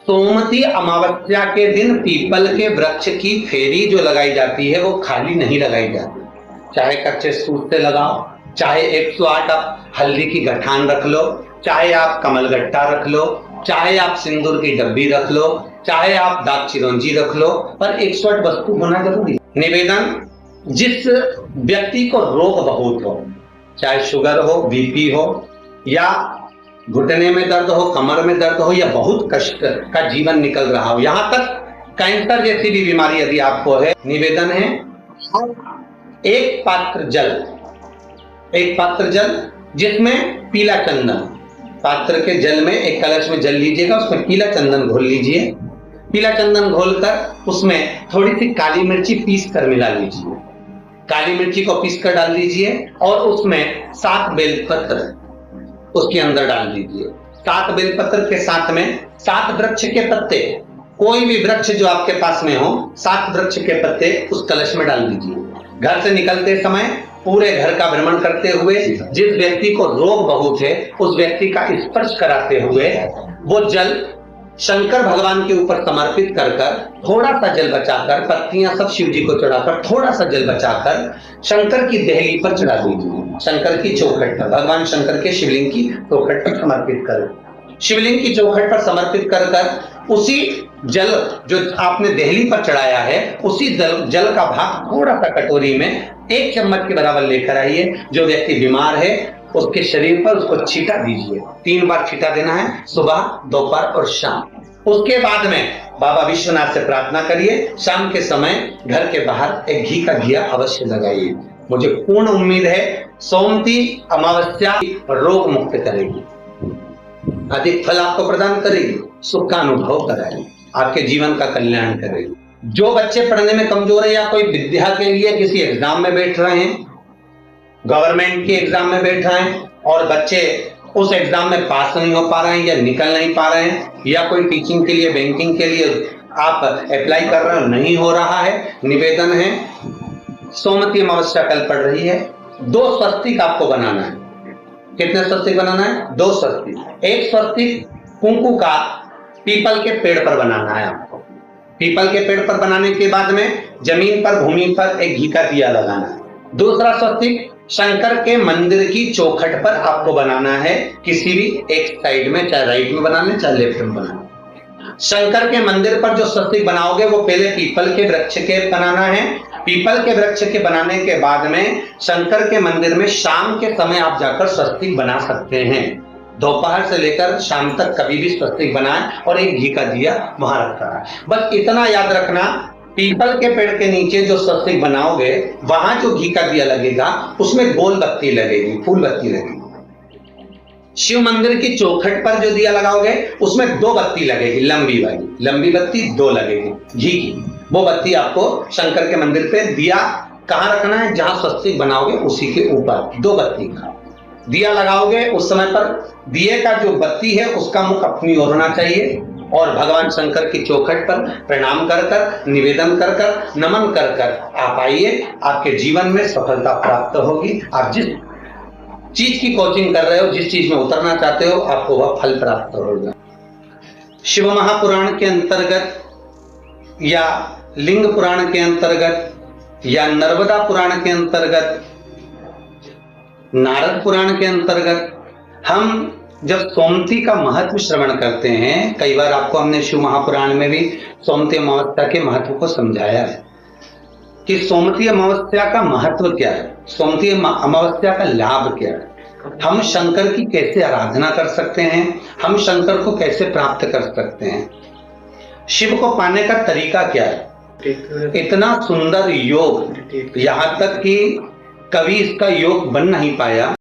सोमवती अमावस्या के दिन पीपल के वृक्ष की फेरी जो लगाई जाती है वो खाली नहीं लगाई जाती। चाहे कच्चे सूत से लगाओ, चाहे 108 आप हल्दी की गठान रख लो, चाहे आप कमलगट्टा रख लो, चाहे आप सिंदूर की डब्बी रख लो, चाहे आप दाग चिरौंजी रख लो, पर 108 वस्तु होना जरूरी। निवेदन, जिस व्यक्ति को रोग बहुत हो, चाहे शुगर हो, बीपी हो, या घुटने में दर्द हो, कमर में दर्द हो, या बहुत कष्ट का जीवन निकल रहा हो, यहां तक कैंसर जैसी भी बीमारी यदि आपको है, निवेदन है एक पात्र जल जिसमें पीला चंदन, पात्र के जल में एक कलश में जल लीजिएगा, उसमें पीला चंदन घोल लीजिए। पीला चंदन घोलकर उसमें थोड़ी सी काली मिर्ची पीस कर मिला लीजिए। काली मिर्ची को पीस कर डाल दीजिए और उसमें 7 बेलपत्र उसके अंदर डाल दीजिए। 7 बेलपत्र के साथ में 7 वृक्ष के पत्ते, कोई भी वृक्ष जो आपके पास में हो, 7 वृक्ष के पत्ते उस कलश में डाल दीजिए। घर से निकलते समय पूरे घर का भ्रमण करते हुए जिस व्यक्ति को रोग बहुत है उस व्यक्ति का स्पर्श कराते हुए वो जल शंकर भगवान के ऊपर समर्पित कर थोड़ा सा जल बचाकर, पत्तियां सब शिव जी को चढ़ाकर थोड़ा सा जल बचाकर शंकर की देहली पर चढ़ा दीजिए। शंकर की चौखट पर, भगवान शंकर के शिवलिंग की चौखट पर समर्पित करें। शिवलिंग की चौखट पर समर्पित कर उसी जल जो आपने देहली पर चढ़ाया है, उसी जल का भाग थोड़ा सा कटोरी में 1 चम्मच के बराबर लेकर आइए। जो व्यक्ति बीमार है उसके शरीर पर उसको छींटा दीजिए। 3 बार छींटा देना है, सुबह, दोपहर और शाम। उसके बाद में बाबा विश्वनाथ से प्रार्थना करिए। शाम के समय घर के बाहर एक घी का दिया अवश्य लगाइए। मुझे पूर्ण उम्मीद है सोमवती अमावस्या रोग मुक्त करेगी, अधिक फल आपको प्रदान करेगी, सुख का अनुभव कराएगी, आपके जीवन का कल्याण करेगी। जो बच्चे पढ़ने में कमजोर है या कोई विद्या के लिए किसी एग्जाम में बैठ रहे हैं, गवर्नमेंट के एग्जाम में बैठ रहे हैं और बच्चे उस एग्जाम में पास नहीं हो पा रहे हैं या निकल नहीं पा रहे हैं, या कोई टीचिंग के लिए, बैंकिंग के लिए आप अप्लाई कर रहे हो, नहीं हो रहा है, निवेदन है सोमवती अमावस्या कल पड़ रही है, 2 स्वस्तिक आपको बनाना है। कितने स्वस्तिक बनाना है? 2 स्वस्तिक। एक स्वस्तिक कुंकू का पीपल के पेड़ पर बनाना है आपको। पीपल के पेड़ पर बनाने के बाद में जमीन पर, भूमि पर एक घी का दिया लगाना है। दूसरा स्वस्तिक शंकर के मंदिर की चौखट पर आपको बनाना है, किसी भी एक साइड में, चाहे राइट में बनाना है, चाहे लेफ्ट में बनाना है। शंकर के मंदिर पर जो स्वस्तिक बनाओगे वो पहले पीपल के वृक्ष के बनाना है। पीपल के वृक्ष के बनाने के बाद में शंकर के मंदिर में शाम के समय आप जाकर स्वस्तिक बना सकते हैं। दोपहर से लेकर शाम तक कभी भी स्वस्तिक बनाएं और एक घी का दिया वहां रखा है। बस इतना याद रखना, पीपल के पेड़ के नीचे जो स्वस्तिक बनाओगे वहां जो घी का दिया लगेगा उसमें गोल बत्ती लगेगी, फूल बत्ती लगेगी। शिव मंदिर की चौखट पर जो दिया लगाओगे उसमें 2 बत्ती लगेगी, लंबी वाली, लंबी बत्ती 2 लगेगी घी की। वो बत्ती आपको शंकर के मंदिर पे दिया कहाँ रखना है? जहां स्वस्तिक बनाओगे उसी के ऊपर 2 बत्ती का दिया लगाओगे। उस समय पर दिए का जो बत्ती है उसका मुख अपनी ओर होना चाहिए और भगवान शंकर की चौखट पर प्रणाम कर निवेदन कर नमन कर आप आइए। आपके जीवन में सफलता प्राप्त होगी। आप जिस चीज की कोचिंग कर रहे हो, जिस चीज में उतरना चाहते हो, आपको वह फल प्राप्त होगा। शिव महापुराण के अंतर्गत या लिंग पुराण के अंतर्गत या नर्मदा पुराण के अंतर्गत, नारद पुराण के अंतर्गत हम जब सोमवती का महत्व श्रवण करते हैं, कई बार आपको हमने शिव महापुराण में भी सोमवती अमावस्या के महत्व को समझाया है कि सोमवती अमावस्या का महत्व क्या है, सोमवती अमावस्या का लाभ क्या है, हम शंकर की कैसे आराधना कर सकते हैं, हम शंकर को कैसे प्राप्त कर सकते हैं, शिव को पाने का तरीका क्या है। इतना सुंदर योग, यहाँ तक कि कभी इसका योग बन नहीं पाया।